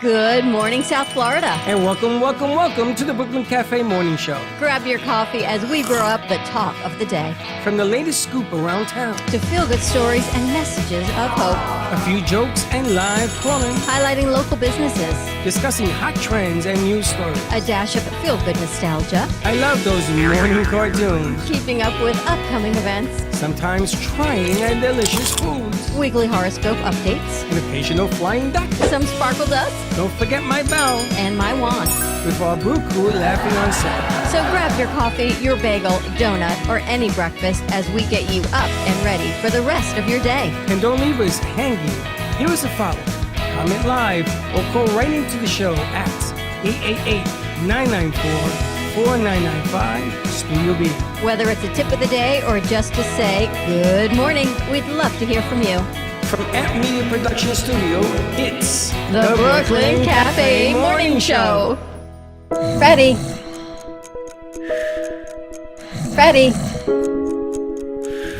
Good morning, South Florida. And welcome to the Brooklyn Cafe Morning Show. Grab your coffee as we brew up the talk of the day. From the latest scoop around town to feel-good stories and messages of hope. A few jokes and live calling. Highlighting local businesses. Discussing hot trends and news stories. A dash of feel-good nostalgia. I love those morning cartoons. Keeping up with upcoming events. Sometimes trying and delicious foods. Weekly horoscope updates. An occasional flying duck. Some sparkle dust. Don't forget my bell. And my wand. With our brew crew laughing on set. So grab your coffee, your bagel, donut, or any breakfast as we get you up and ready for the rest of your day. And don't leave us hanging. Here is a follow. Comment live or call right into the show at 888-994-4995 Studio B. Whether it's a tip of the day or just to say good morning, we'd love to hear from you. From Amp Media Production Studio, it's the Brooklyn Cafe Morning Show. Frreddy.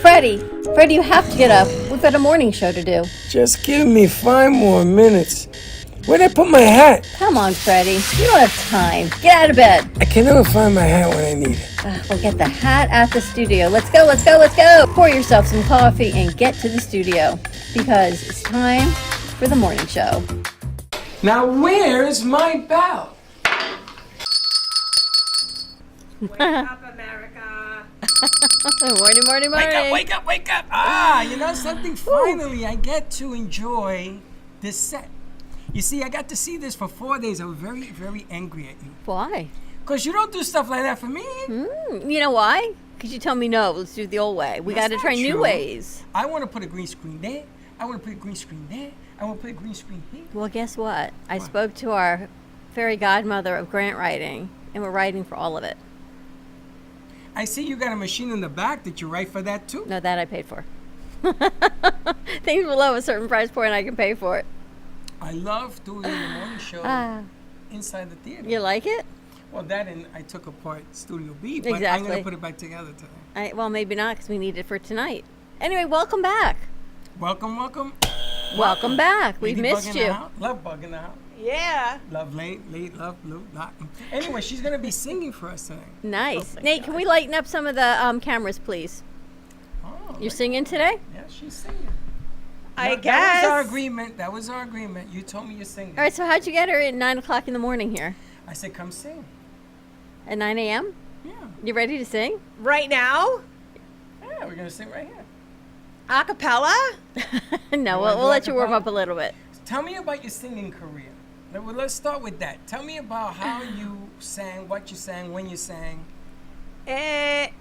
Frreddy, you have to get up. We've got a morning show to do. Just give me 5 more minutes. Where'd I put my hat? Come on, Frreddy. You don't have time. Get out of bed. I can never find my hat when I need it. We'll get the hat at the studio. Let's go. Pour yourself some coffee and get to the studio because it's time for the morning show. Now, where's my bell? Wake up, America. Morning. Wake up. You know something? Finally, I get to enjoy this set. You see, I got to see this for 4 days. I was very, very angry at you. Why? Because you don't do stuff like that for me. You know why? Because you tell me no, let's do it the old way. We got to try new ways. I want to put a green screen there. I want to put a green screen there. I want to put a green screen here. Well, guess what? I spoke to our fairy godmother of grant writing, and we're writing for all of it. I see you got a machine in the back. Did you write for that too? No, that I paid for. Things below a certain price point, I can pay for it. I love doing the morning show inside the theater. You like it? Well, that and I took apart Studio B, but exactly. I'm going to put it back together today. Well, maybe not because we need it for tonight. Anyway, welcome back. Welcome. Welcome back. We've missed you. Love bugging out. Yeah. Love late, love blue. Anyway, she's going to be singing for us today. Nice. Nate, can we lighten up some of the cameras, please? Oh, You're singing today? Yeah, she's singing. I guess. That was our agreement. You told me you're singing. All right, so how'd you get her at 9 o'clock in the morning here? I said, come sing. At 9 a.m.? Yeah. You ready to sing? Right now? Yeah, we're going to sing right here. Acapella? No, we'll let you warm up a little bit. Tell me about your singing career. Let's start with that. Tell me about how you sang, what you sang, when you sang. I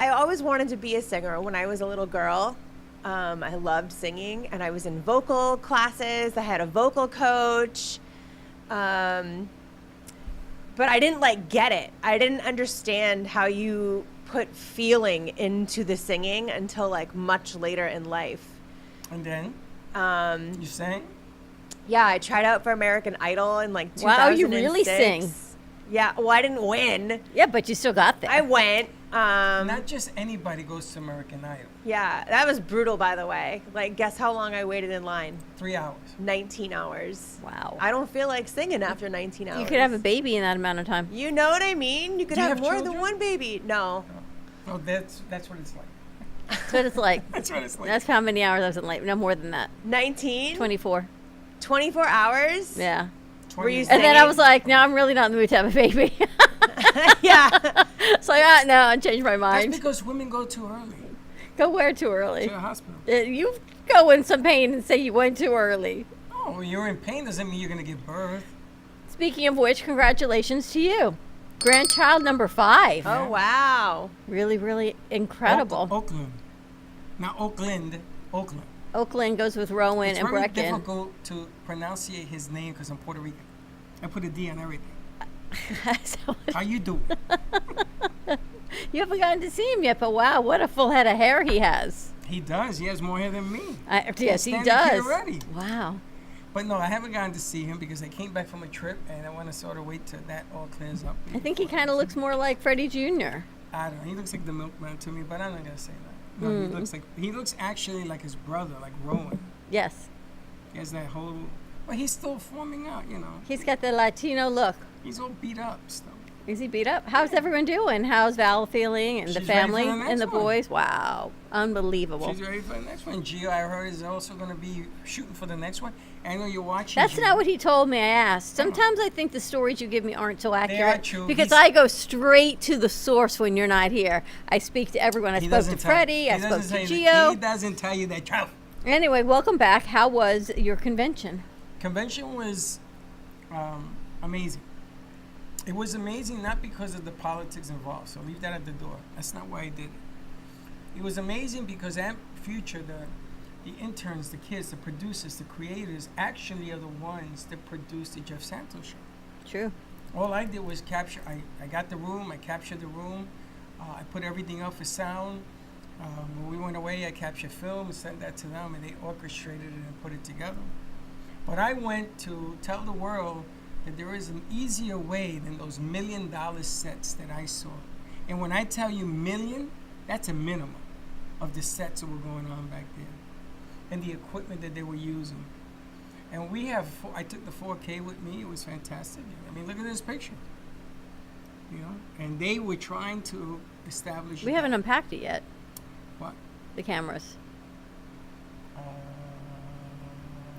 always wanted to be a singer when I was a little girl. I loved singing, and I was in vocal classes. I had a vocal coach. But I didn't get it. I didn't understand how you put feeling into the singing until much later in life. And then you sang? Yeah, I tried out for American Idol in 2006. Wow, you really sing. Yeah, well, I didn't win. Yeah, but you still got there. I went. Not just anybody goes to American Idol. Yeah, that was brutal, by the way. Guess how long I waited in line? 3 hours. 19 hours. Wow. I don't feel like singing after 19 hours. You could have a baby in that amount of time. You know what I mean? You could have more than one baby. No. Oh, that's what it's like. That's what it's like. That's what it's like. That's how many hours I was in late. No more than that. 19? 24. 24 hours? Yeah. Were you and then I was like, no, I'm really not in the mood to have a baby. Yeah. So no, I changed my mind. That's because women go too early. Go where too early? To the hospital. You go in some pain and say you went too early. Oh, when you're in pain doesn't mean you're going to give birth. Speaking of which, congratulations to you. Grandchild number 5. Oh, wow. Really, really incredible. Oakland. Not Oakland. Oakland goes with Rowan and Brecken. It's very difficult to pronunciate his name because I'm Puerto Rican. I put a D on everything. How you doing? You haven't gotten to see him yet, but wow, what a full head of hair he has. He does. He has more hair than me. Yes, he does. Wow. But no, I haven't gotten to see him because I came back from a trip, and I want to sort of wait till that all clears up. I think he kind of looks more like Frreddy Jr. I don't know. He looks like the milkman to me, but I'm not gonna say that. No, he looks actually like his brother, like Rowan. Yes. He has that whole. But he's still forming out, you know. He's got the Latino look. He's all beat up still. Is he beat up? How's everyone doing? How's Val feeling and the She's ready family for the next and the one. boys? Wow. Unbelievable. She's ready for the next one. Gio, I heard, is also going to be shooting for the next one. I know you're watching. That's Gio. not what he told me. I asked. Sometimes I think the stories you give me aren't so accurate. true. Because He's- I go straight to the source when you're not here. I speak to everyone. I He spoke to doesn't tell- Frreddy. I he spoke doesn't to say- Gio. He doesn't tell you that truth. Anyway, welcome back. How was your convention? Convention was amazing. It was amazing not because of the politics involved, so leave that at the door. That's not why I did it. It was amazing because at Future, the interns, the kids, the producers, the creators actually are the ones that produced the Jeff Santos show. True. All I did was capture, I got the room, I captured the room, I put everything up for sound. When we went away, I captured film and sent that to them, and they orchestrated it and put it together. But I went to tell the world that there is an easier way than those $1 million sets that I saw. And when I tell you million, that's a minimum of the sets that were going on back there and the equipment that they were using. And we have, I took the 4K with me. It was fantastic. I mean, look at this picture. You know, and they were trying to establish. We haven't unpacked it yet, What? the cameras.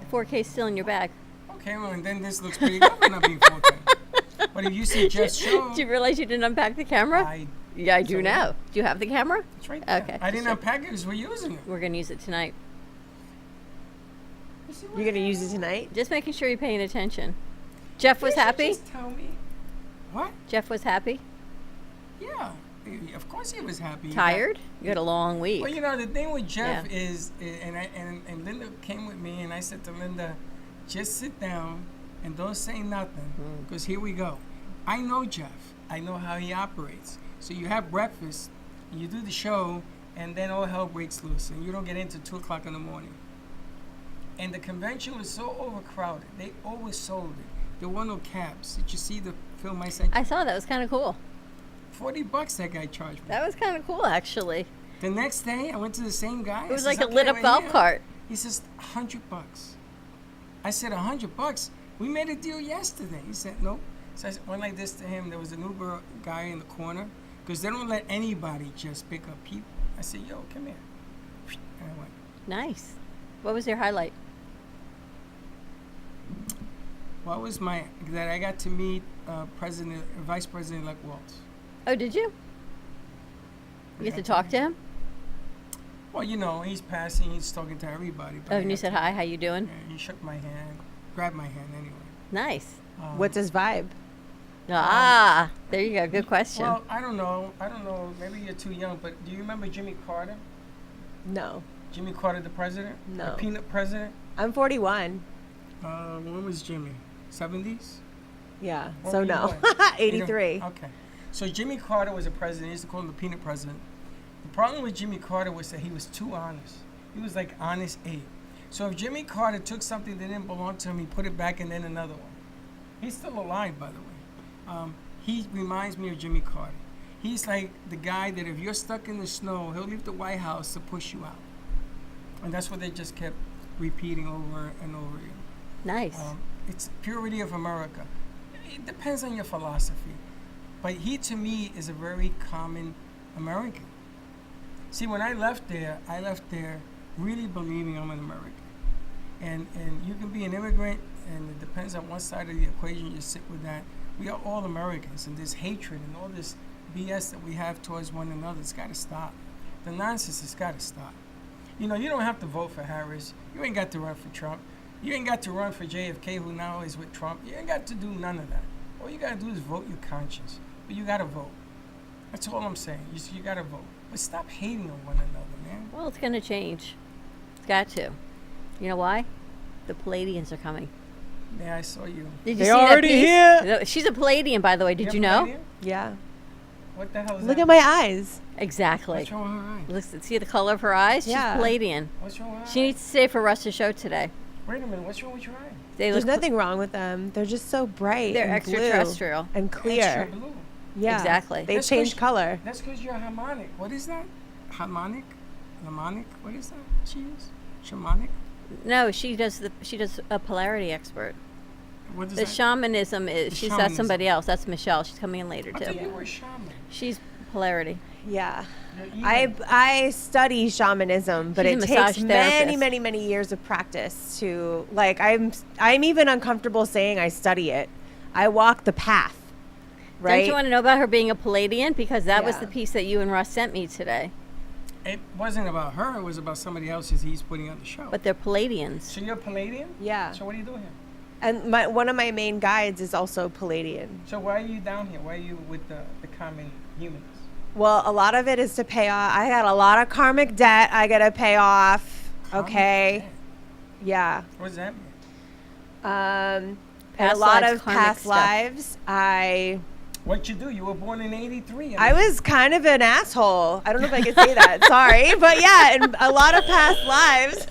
The 4K is still in your bag. Okay, well, and then this looks pretty good for not being 4K. But if you see Jeff's show, Do you realize you didn't unpack the camera? Yeah, I do so now. Do you have the camera? It's right there. Okay. I didn't unpack it because we're using it. We're going to use it tonight. You're gonna use it tonight? Just making sure you're paying attention. Jeff was You should happy? Just tell me. What? Jeff was happy? Yeah. Of course he was happy. Tired? You had a long week. Well, you know, the thing with Jeff Yeah. is, and Linda came with me, and I said to Linda, just sit down and don't say nothing, because here we go. I know Jeff. I know how he operates. So you have breakfast, you do the show, and then all hell breaks loose, and you don't get into 2 o'clock in the morning. And the convention was so overcrowded. They oversold it. There were no cabs. Did you see the film I sent you? I saw that. It was kind of cool. $40 that guy charged me. That was kind of cool, actually. The next day, I went to the same guy. It was I like says, a "Okay, lit up right golf here." cart. He says, $100. I said, $100? We made a deal yesterday. He said, nope. So I went like this to him. There was an Uber guy in the corner, because they don't let anybody just pick up people. I said, yo, come here. And I went. Nice. What was your highlight? What was that I got to meet Vice President-elect Waltz. Oh, did you? You get to talk to him? Well, you know, he's passing, he's talking to everybody. But Oh, I and you got said to- hi, how you doing? Yeah, he shook my hand, grabbed my hand anyway. Nice. What's his vibe? Ah, there you go. Good question. Well, I don't know. Maybe you're too young, but do you remember Jimmy Carter? No. Jimmy Carter, the president? No. The peanut president? I'm 41. When was Jimmy? 70s? Yeah. What So were you no. born? 83. Okay. So Jimmy Carter was a president. They used to call him the peanut president. The problem with Jimmy Carter was that he was too honest. He was like Honest Abe. So if Jimmy Carter took something that didn't belong to him, he put it back and then another one. He's still alive, by the way. He reminds me of Jimmy Carter. He's like the guy that if you're stuck in the snow, he'll leave the White House to push you out. And that's what they just kept repeating over and over again. Nice. It's purity of America. It depends on your philosophy. But he, to me, is a very common American. See, when I left there really believing I'm an American. And you can be an immigrant, and it depends on what side of the equation you sit with that. We are all Americans, and this hatred and all this BS that we have towards one another, it's got to stop. The nonsense has got to stop. You know, you don't have to vote for Harris. You ain't got to run for Trump. You ain't got to run for JFK, who now is with Trump. You ain't got to do none of that. All you got to do is vote your conscience. But you got to vote. That's all I'm saying. You got to vote. But stop hating on one another, man. Well, it's going to change. It's got to. You know why? The Palladians are coming. Yeah, I saw you. Did you They're see that already piece? here. No, she's a Palladian, by the way. Did you have an know? idea? Yeah. What the hell is that? Look at my eyes. Exactly. What's wrong with her eyes? See the color of her eyes? Yeah. She's Palladian. What's wrong with her She needs to stay for Russ's show today. Wait a minute, what's wrong with your eyes? They There's look nothing wrong with them. They're just so bright. They're and blue extraterrestrial. and clear. Extra blue. Yeah, Exactly. They That's change 'cause- color. That's because you're harmonic. What is that? Harmonic? Harmonic? What is that she is? Shamanic? No, she does a polarity expert. What is The that? shamanism is The she's shamanism. somebody else. That's Michelle. She's coming in later I too. thought you were a shaman. She's polarity. Yeah. You're evil. I study shamanism, but She's it a takes massage many, therapist. many, many years of practice to like. I'm even uncomfortable saying I study it. I walk the path, right? Don't you want to know about her being a Palladian? Because that was Yeah. the piece that you and Russ sent me today. It wasn't about her. It was about somebody else's he's putting on the show. But they're Palladians. So you're a Palladian? Yeah. So what are you doing here? And one of my main guides is also Palladian. So why are you down here? Why are you with the common humans? Well, a lot of it is to pay off. I got a lot of karmic debt I gotta pay off. Karmic Okay. debt. Yeah. What does that mean? And a Past lot lives, of karmic past stuff. lives, What you do? You were born in '83. I was kind of an asshole. I don't know if I could say that. Sorry. But yeah, in a lot of past lives.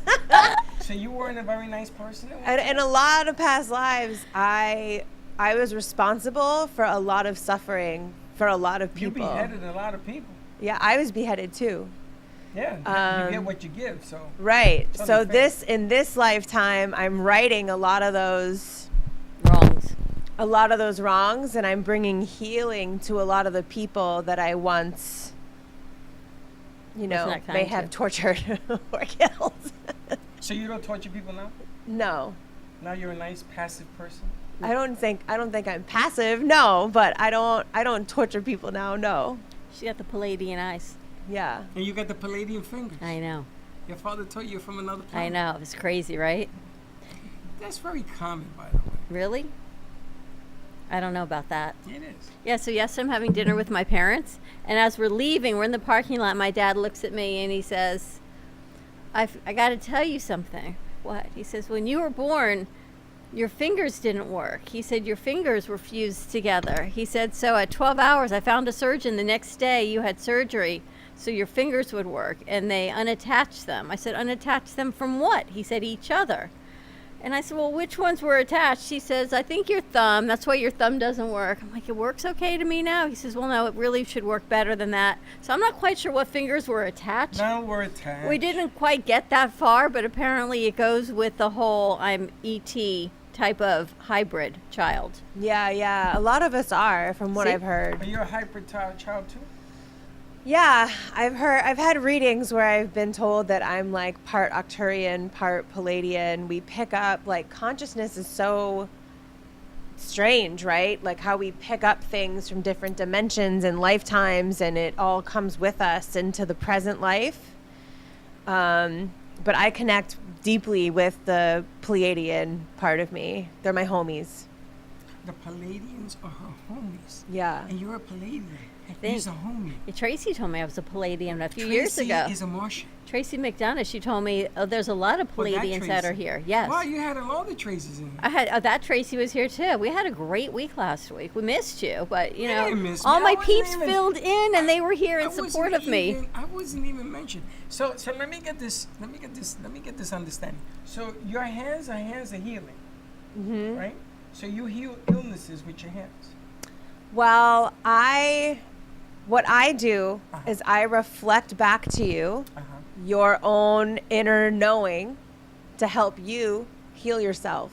So you weren't a very nice person. At one time? In a lot of past lives, I was responsible for a lot of suffering for a lot of You people. beheaded a lot of people. Yeah, I was beheaded too. Yeah. You get what you give. So. Right. Totally So fair. in this lifetime, I'm righting a lot of those Wrongs. and I'm bringing healing to a lot of the people that I once, not may kind have to. tortured or killed. So you don't torture people now? No. Now you're a nice passive person. I don't think I'm passive. No, but I don't torture people now. No. She got the Palladian eyes. Yeah. And you got the Palladian fingers. I know. Your father taught you from another planet. I know. It's crazy, right? That's very common, by the way. Really? I don't know about that. It is. Yeah, so yesterday I'm having dinner with my parents, and as we're leaving, we're in the parking lot, my dad looks at me and he says, I got to tell you something. What? He says, when you were born, your fingers didn't work. He said, your fingers were fused together. He said, so at 12 hours, I found a surgeon the next day, you had surgery, so your fingers would work, and they unattached them. I said, unattach them from what? He said, each other. And I said, well, which ones were attached? He says, I think your thumb. That's why your thumb doesn't work. I'm like, it works okay to me now? He says, well, no, it really should work better than that. So I'm not quite sure what fingers were attached. Now we're attached. We didn't quite get that far, but apparently it goes with the whole I'm E.T. type of hybrid child. Yeah. A lot of us are, from what See? I've heard. Are you a hybrid child too? Yeah, I've had readings where I've been told that I'm like part Arcturian, part Palladian. We pick up, like, consciousness is so strange, right? Like how we pick up things from different dimensions and lifetimes, and it all comes with us into the present life. But I connect deeply with the Pleiadian part of me. They're my homies. The Palladians are her homies. Yeah. And you're a Palladian. I think. He's a homie. Tracy told me I was a Palladian a few years Tracy ago. is a Martian. Tracy McDonough, she told me there's a lot of Well, that Palladians that are Tracy. here. Yes. Wow, you had a lot of Traces in here. I had that Tracy was here too. We had a great week last week. We missed you, but you know, didn't miss me. all I my wasn't peeps even- filled in, and they were here in wasn't support of me. I wasn't even mentioned. So let me get this understanding. So your hands are healing, right? So you heal illnesses with your hands. Well, what I do is I reflect back to you your own inner knowing to help you heal yourself.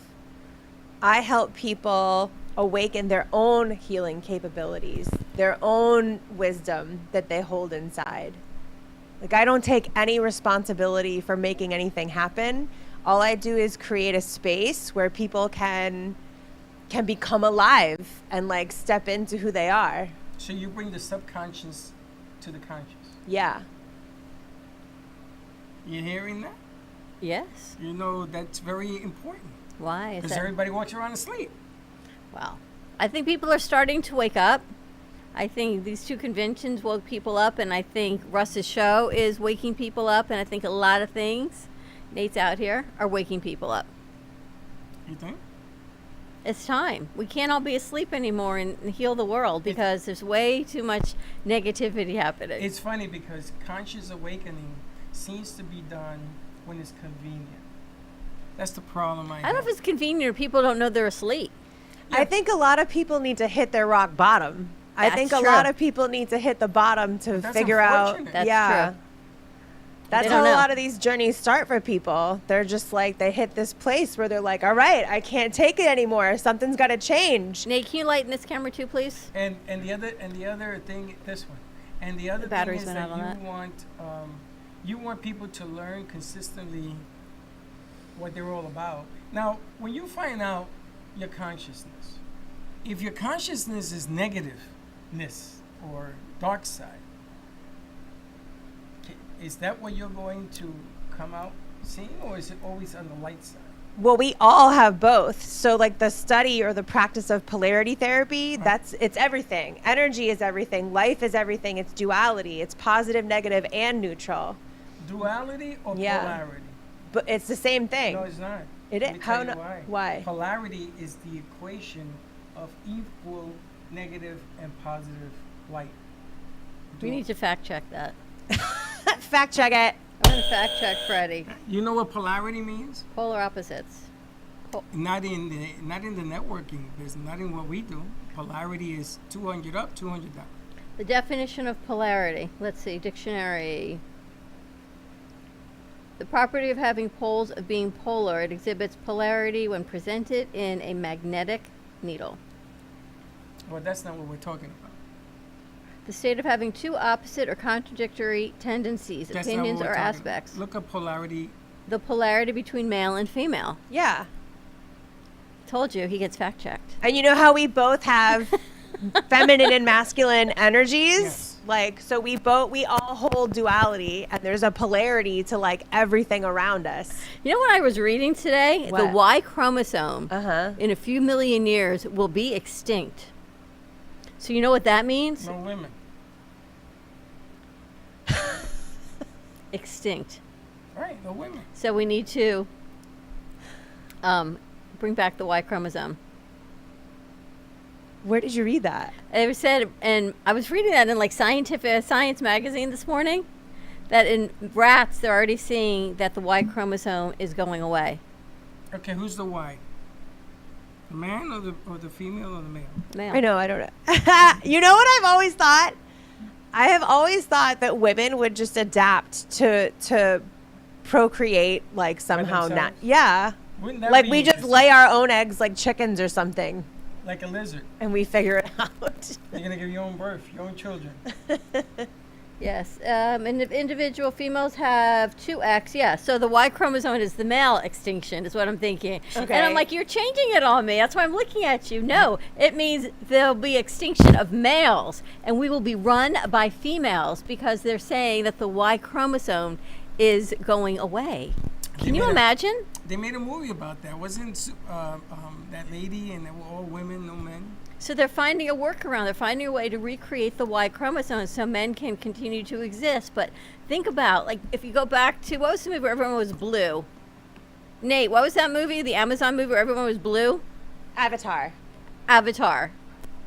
I help people awaken their own healing capabilities, their own wisdom that they hold inside. Like, I don't take any responsibility for making anything happen. All I do is create a space where people can become alive and like step into who they are. So you bring the subconscious to the conscious. Yeah. You hearing that? Yes. You know that's very important Why is because that? everybody walks around asleep. Well, I think people are starting to wake up. I think these two conventions woke people up, and I think Russ's show is waking people up, and I think a lot of things, Nate's out here, are waking people up. You think? It's time. We can't all be asleep anymore and heal the world because there's way too much negativity happening. It's funny because conscious awakening seems to be done when it's convenient. That's the problem I I don't know have. if it's convenient or people don't know they're asleep. I think a lot of people need to hit their rock bottom. I That's think a true. lot of people need to hit the bottom to That's figure out. unfortunate. That's yeah. true. That's They how don't a know. lot of these journeys start for people. They're just like, they hit this place where they're like, all right, I can't take it anymore. Something's got to change. Nate, can you lighten this camera too, please? And the other thing, this one, and the other thing batteries is went that out on you want people to learn consistently what they're all about. Now, when you find out your consciousness, if your consciousness is negativeness or dark side, is that what you're going to come out seeing, or is it always on the light side? Well, we all have both. So like the study or the practice of polarity therapy, it's everything. Energy is everything. Life is everything. It's duality. It's positive, negative, and neutral. Duality or Yeah. polarity? But it's the same thing. No, it's not. It Let is. me How tell you no- why? Polarity is the equation of equal negative and positive light. We need to fact check that. Fact check it. I'm going to fact check Frreddy. You know what polarity means? Polar opposites. Not in the networking business, not in what we do. Polarity is 200 up, 200 down. The definition of polarity. Let's see, dictionary. The property of having poles of being polar. It exhibits polarity when presented in a magnetic needle. Well, that's not what we're talking about. The state of having two opposite or contradictory tendencies, That's not opinions, what we're or talking aspects. about. Look up polarity. The polarity between male and female. Yeah. Told you, he gets fact checked. And you know how we both have feminine and masculine energies? Yes. Like, so we all hold duality, and there's a polarity to like everything around us. You know what I was reading today? The What? Y chromosome Uh-huh. in a few million years will be extinct. So you know what that means? No women. Extinct. Right, no women. So we need to bring back the Y chromosome. Where did you read that? It was said, and I was reading that in like Science magazine this morning, that in rats they're already seeing that the Y chromosome is going away. Okay, who's the Y? The man or the female or the male? Male. I know, I don't know. You know what I've always thought? I have always thought that women would just adapt to procreate like somehow not. themselves? Yeah. Wouldn't that Like be we just interesting? lay our own eggs like chickens or something, Like a lizard. and we figure it out. You're gonna give your own birth, your own children. Yes. Individual females have 2X. Yeah. So the Y chromosome is the male extinction, is what I'm thinking. And I'm Okay. like, you're changing it on me. That's why I'm looking at you. No, it means there'll be extinction of males, and we will be run by females because they're saying that the Y chromosome is going away. They Can you made a- imagine? They made a movie about that. Wasn't that lady and they were all women, no men? So they're finding a workaround. They're finding a way to recreate the Y chromosome so men can continue to exist. But think about, like, if you go back to, what was the movie where everyone was blue? Nate, what was that movie? The Amazon movie where everyone was blue? Avatar. Avatar,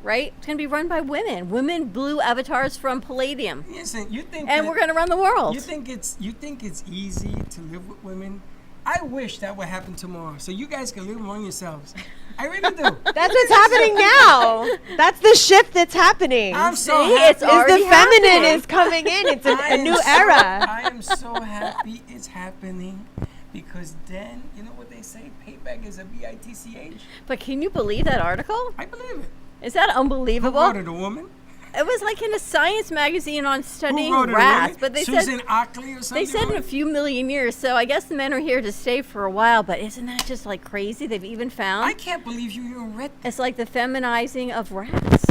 right? It's going to be run by women. Women blue avatars from palladium. Listen, you think And that- we're going to run the world. you think it's easy to live with women? I wish that would happen tomorrow, so you guys can live among yourselves. I really do. That's what's happening now. That's the shift that's happening. I'm so See, happy. it's already the feminine happening. is coming in. It's I a am new so- era. I am so happy it's happening because then, you know what they say? Payback is a bitch. But can you believe that article? I believe it. Is that Who unbelievable? wrote it, a woman? It was like in a Science magazine on studying Who wrote it, a rats. woman? But they Susan said Ockley or something? they said in a wrote it? few million years. So I guess the men are here to stay for a while. But isn't that just like crazy? They've even found I can't believe you even read that. it's like the feminizing of rats.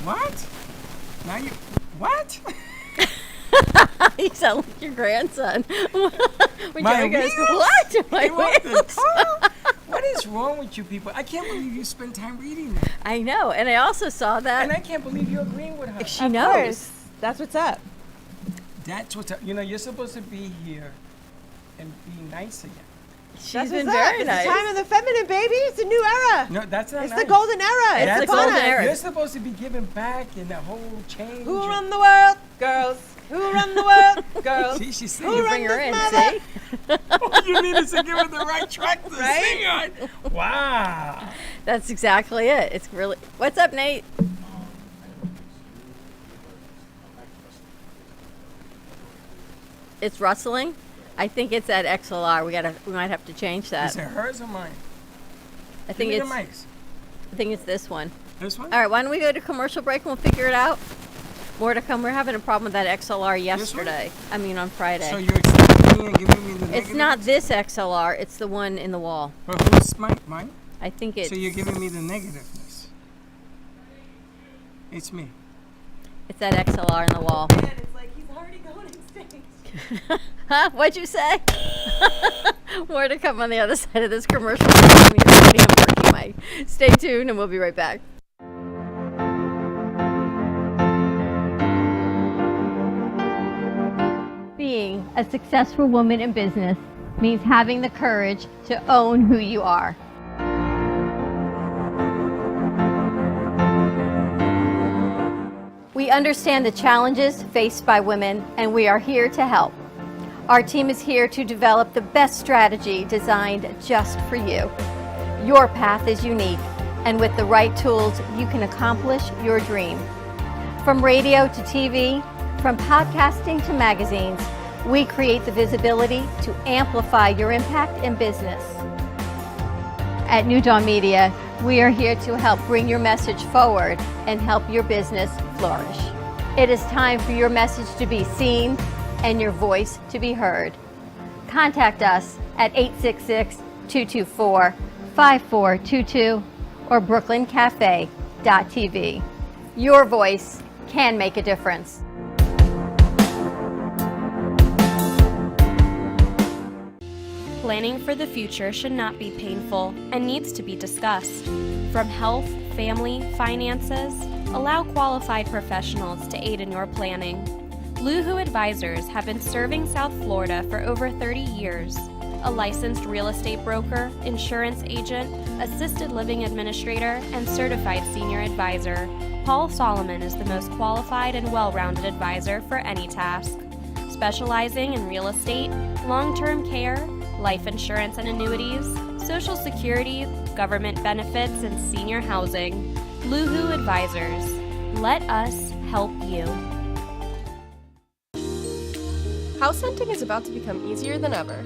What? Now you... What? You sound like your grandson. When My Joey goes, wheels? what? My They want the wheels. car? What is wrong with you people? I can't believe you spend time reading that. I know, and I also saw that And I can't believe you're agreeing with her. she Of knows. course. That's what's up. That's what's up. You know, you're supposed to be here and be nice again. She's That's been what's up. very It's nice. the time of the feminine, baby. It's a new era. No, that's not It's nice. the golden era. It's It's the upon golden us. era. You're supposed to be giving back and that whole change. Who run the world? Girls. Who run the world? Girls. See, she's Who saying Bring her in, Mother. see? Oh, you needed to give her the right track to sing on. Wow. That's exactly it. It's really. What's up, Nate? It's rustling. I think it's that XLR. We might have to change that. Is it hers or mine? I think Give it's. me the mics. I think it's this one. This one? All right. Why don't we go to commercial break and we'll figure it out? More to come. We're having a problem with that XLR yesterday. I mean, on Friday. So you're accepting me and giving me the negative? It's not this XLR. It's the one in the wall. But who's mine? I think it's. So you're giving me the negativeness. It's me. It's that XLR in the wall. Man, it's like he's already going extinct. Huh? What'd you say? More to come on the other side of this commercial. Mic. Stay tuned and we'll be right back. Being a successful woman in business means having the courage to own who you are. We understand the challenges faced by women, and we are here to help. Our team is here to develop the best strategy designed just for you. Your path is unique, and with the right tools, you can accomplish your dream. From radio to TV, from podcasting to magazines, we create the visibility to amplify your impact in business. At New Dawn Media, we are here to help bring your message forward and help your business flourish. It is time for your message to be seen and your voice to be heard. Contact us at 866-224-5422 or brooklyncafe.tv. Your voice can make a difference. Planning for the future should not be painful and needs to be discussed. From health, family, finances, allow qualified professionals to aid in your planning. Luhu Advisors have been serving South Florida for over 30 years. A licensed real estate broker, insurance agent, assisted living administrator, and certified senior advisor, Paul Solomon is the most qualified and well-rounded advisor for any task. Specializing in real estate, long-term care, life insurance and annuities, Social Security, government benefits, and senior housing. Luhu Advisors. Let us help you. House hunting is about to become easier than ever.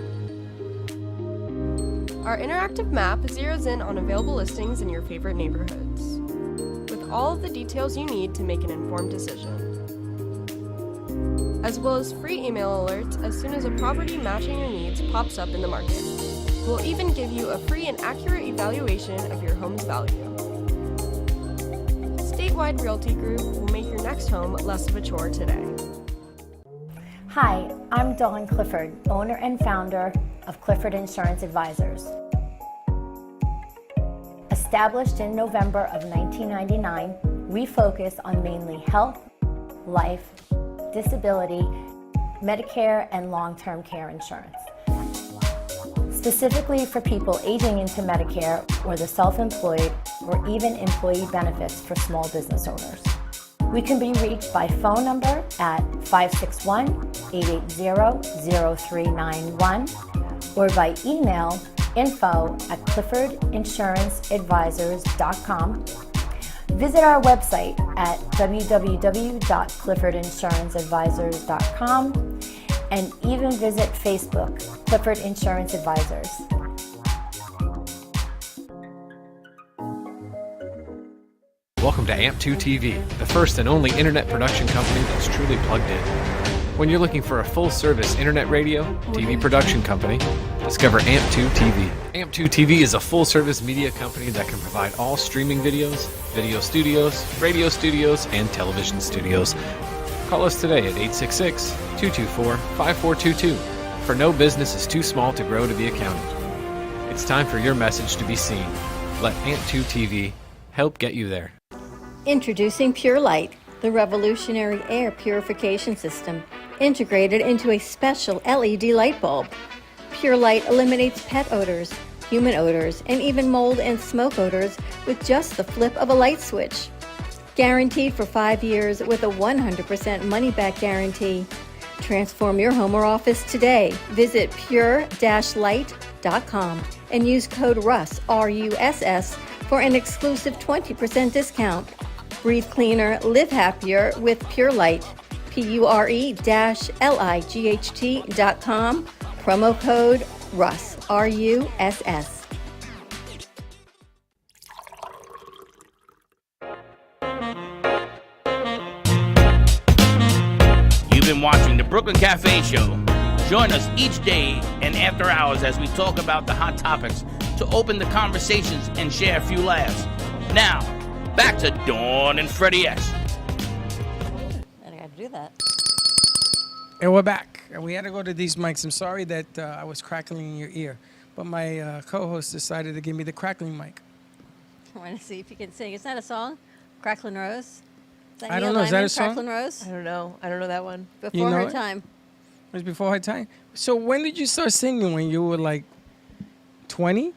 Our interactive map zeroes in on available listings in your favorite neighborhoods, with all of the details you need to make an informed decision, as well as free email alerts as soon as a property matching your needs pops up in the market. We'll even give you a free and accurate evaluation of your home's value. Statewide Realty Group will make your next home less of a chore today. Hi, I'm Dawn Clifford, owner and founder of Clifford Insurance Advisors. Established in November of 1999, we focus on mainly health, life, disability, Medicare, and long-term care insurance. Specifically for people aging into Medicare or the self-employed or even employee benefits for small business owners. We can be reached by phone number at 561-880-0391 or by email info@cliffordinsuranceadvisors.com. Visit our website at www.cliffordinsuranceadvisors.com and even visit Facebook, Clifford Insurance Advisors. Welcome to AMP2 TV, the first and only internet production company that's truly plugged in. When you're looking for a full-service internet radio, TV production company, discover AMP2 TV. AMP2 TV is a full-service media company that can provide all streaming videos, video studios, radio studios, and television studios. Call us today at 866-224-5422, for no business is too small to grow to be accounted. It's time for your message to be seen. Let AMP2 TV help get you there. Introducing Pure Light, the revolutionary air purification system integrated into a special LED light bulb. Pure Light eliminates pet odors, human odors, and even mold and smoke odors with just the flip of a light switch. Guaranteed for 5 years with a 100% money-back guarantee, Transform your home or office today. Visit pure-light.com and use code RUSS, R-U-S-S, for an exclusive 20% discount. Breathe cleaner, live happier with Pure Light. PURE-LIGHT.com. Promo code RUSS, R-U-S-S. You've been watching the Brooklyn Cafe Show. Join us each day and after hours as we talk about the hot topics to open the conversations and share a few laughs. Now, back to Dawn and Frreddy S. I got to do that. And we're back. We had to go to these mics. I'm sorry that I was crackling in your ear, but my co-host decided to give me the crackling mic. I want to see if you can sing. Is that a song? Cracklin' Rose? Is that I Neil don't know. Is that Diamond, a song? Cracklin' Rose? I don't know. I don't know that one. Before You know her it? time. It was before her time. So when did you start singing? When you were like 20?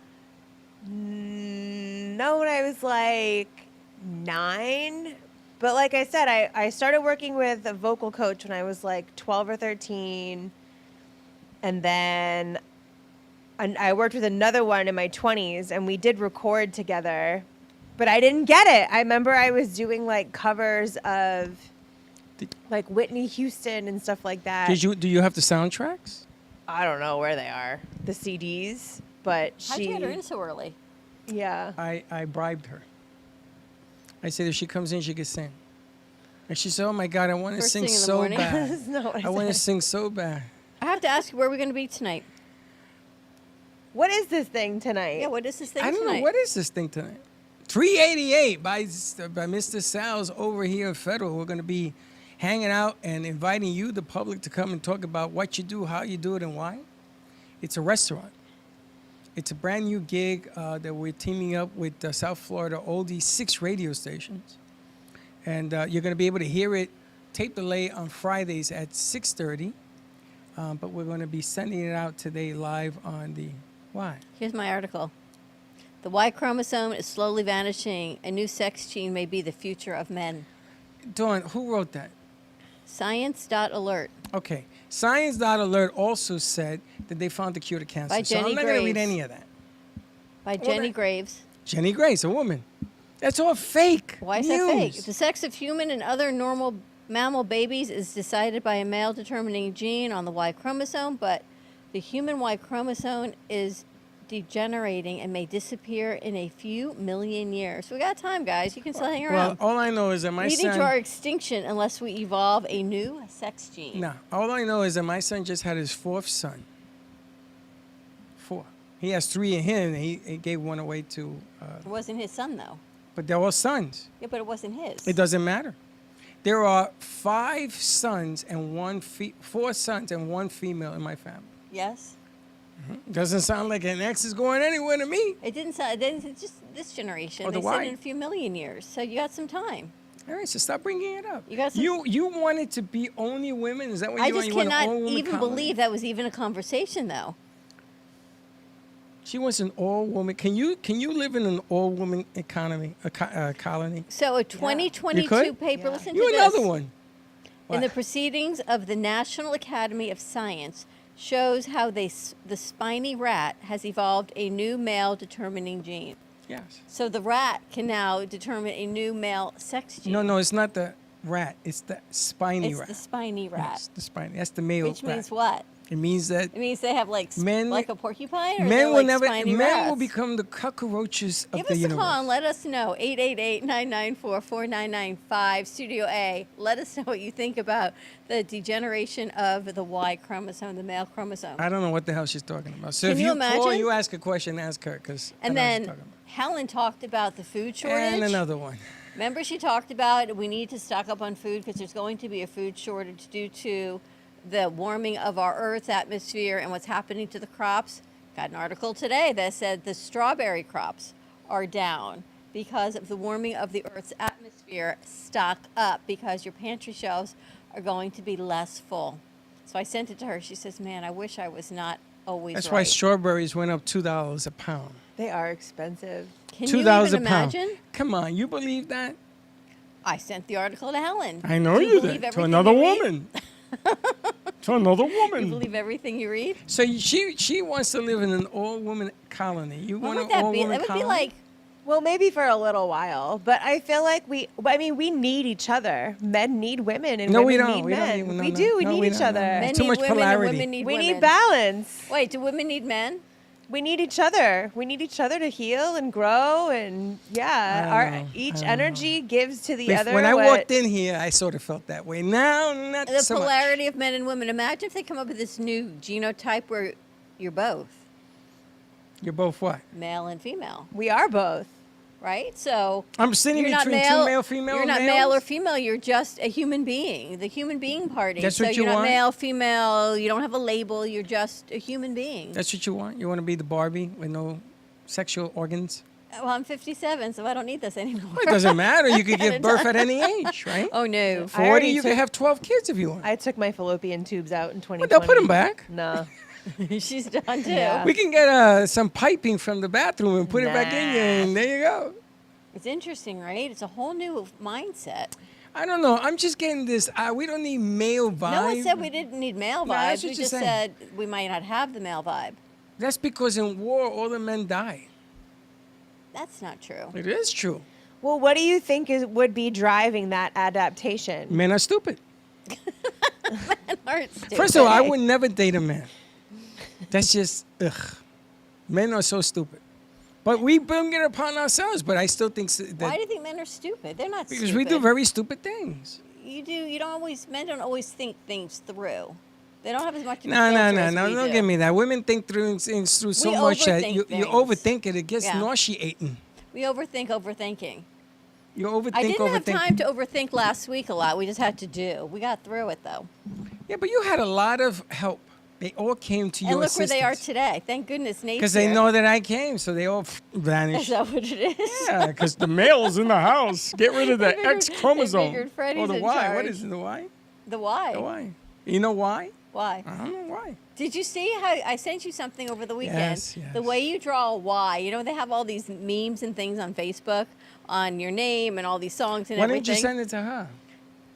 No, when I was like 9. But like I said, I started working with a vocal coach when I was like 12 or 13. And then I worked with another one in my 20s, and we did record together. But I didn't get it. I remember I was doing like covers of like Whitney Houston and stuff like that. Do you have the soundtracks? I don't know where they are, the CDs. But How'd you get her in so early? Yeah. I bribed her. I said if she comes in, she can sing. And she said, "Oh my God, I want to First sing thing in the so morning. bad. That's not what I want to said. sing so bad." I have to ask you where we're going to be tonight. What is this thing tonight? Yeah, what is this thing I don't tonight? know what is this thing tonight. 388 by Mr. Sal's over here in Federal. We're going to be hanging out and inviting you, the public, to come and talk about what you do, how you do it, and why. It's a restaurant. It's a brand new gig that we're teaming up with South Florida Oldies 6 radio stations. And you're going to be able to hear it tape delay on Fridays at 6:30. But we're going to be sending it out today live on the Y. Here's my article. The Y chromosome is slowly vanishing. A new sex gene may be the future of men. Dawn, who wrote that? Science.alert. Okay. Science.alert also said that they found the cure to cancer. By So Jenny I'm not going to read Graves. any of that. By Jenny that- Graves. Jenny Grace, a woman. That's all fake. Why is news. that fake? The sex of human and other normal mammal babies is decided by a male determining gene on the Y chromosome, but the human Y chromosome is degenerating and may disappear in a few million years. So we got time, guys. You can still hang Well, around. all I know is that my Leading son... to our extinction unless we evolve a new sex gene. No, all I know is that my son just had his 4th son. 4. He has 3 in him, and he gave one away to... It wasn't his son, though. but they're all sons. Yeah, but it wasn't his. It doesn't matter. There are 5 sons and 4 sons and 1 female in my family. Yes. Doesn't sound like an X is going anywhere to me. It didn't sound. It's just this generation. Oh, the They said Y. in a few million years. So you got some time. All right, so stop bringing it up. You got some- You want it to be only women? Is that what I you want? just You want an cannot all-woman even colony? believe that was even a conversation, though. She wants an all-woman. Can you live in an all-woman economy, colony? So a You 2022 could? paper. Yeah. Listen You to this. another one. In the What? proceedings of the National Academy of Science shows how the spiny rat has evolved a new male determining gene. Yes. So the rat can now determine a new male sex gene. No, it's not the rat. It's the spiny it's rat. the spiny rat. Yes, the spiny. That's the male Which rat. means what? It means that It means they have like Men- like a porcupine, or men they're will like never. spiny Men rats? will become the cockroaches of Give the us a universe. call and let us know. 888-994-4995, Studio A. Let us know what you think about the degeneration of the Y chromosome, the male chromosome. I don't know what the hell she's talking about. So Can if you you call, imagine? you ask a question, ask her, because And then Helen talked about the food shortage. And another one. Remember, she talked about we need to stock up on food because there's going to be a food shortage due to the warming of our Earth's atmosphere and what's happening to the crops. Got an article today that said the strawberry crops are down because of the warming of the Earth's atmosphere. Stock up because your pantry shelves are going to be less full. So I sent it to her. She says, man, I wish I was not always That's right. why strawberries went up $2 a pound. They are expensive. Can you $2 even a pound. imagine? Come on, you believe that? I sent the article to Helen. I know Do you believe did. To everything another you read? woman. to another You woman. believe everything you read? So she wants to live in an all-woman colony. You What want would an that be? all-woman That would colony? be like, Well, maybe for a little while, but I feel like we need each other. Men need women, and No, we women don't. need We don't men. need- no, We no. do. We No, need we each don't. No, other. no. men too need much women polarity. and women need We women. need balance. Wait, do women need men? We need each other. We need each other to heal and grow, and each energy gives to the other. When I what- walked in here, I sort of felt that way. Now, not The so much. polarity of men and women. Imagine if they come up with this new genotype where you're both You're both what? male and female, we are both. right? So I'm sitting you're not between male, two male, female You're not males? male or female. You're just a human being. The human being party. That's so what you you're not want? male, female. You don't have a label. You're just a human being. That's what you want? You want to be the Barbie with no sexual organs? Well, I'm 57, so I don't need this anymore. Well, it doesn't matter. You could give birth at any age, right? Oh no. 40, already you could have 12 kids if you want. I took my fallopian tubes out in 2020. Well, they'll put them back. No. She's done too. Yeah. We can get some piping from the bathroom and put it back in you, Nah. and there you go. It's interesting, right? It's a whole new mindset. I don't know. I'm just getting this. We don't need male vibe. No one said we didn't need male No, vibes. that's what We you're just saying. said we might not have the male vibe. That's because in war, all the men die. That's not true. It is true. Well, what do you think would be driving that adaptation? Men are stupid. Men aren't stupid. First of all, I would never date a man. That's just, ugh. Men are so stupid. But we bring it upon ourselves, but I still think that Why do you think men are stupid? They're not because stupid. we do very stupid things. You do. You don't always. Men don't always think things through. They don't have as much. of a No, filter as we don't do. give me that. Women think through things through so We much that overthink you things. overthink it. It gets Yeah. nauseating. We overthink overthinking. You overthink, I didn't have overthink. time to overthink last week a lot. We just had to do. We got through it though. Yeah, but you had a lot of help. They all came to And your look where they are assistance. today. Thank goodness Nate's Because they here. know that I came, so they all Is vanished. that what it is? Yeah, because the male's in the house. Get rid of They the figured- X they chromosome. figured Freddy's Or the in Y. What charge. is it, the Y? The why? The Y. You know why? Why? I don't know why. Did you see how I sent you something over the weekend? Yes, The yes. way you draw a Y. You know, they have all these memes and things on Facebook on your name and all these songs and Why everything. didn't you send it to her?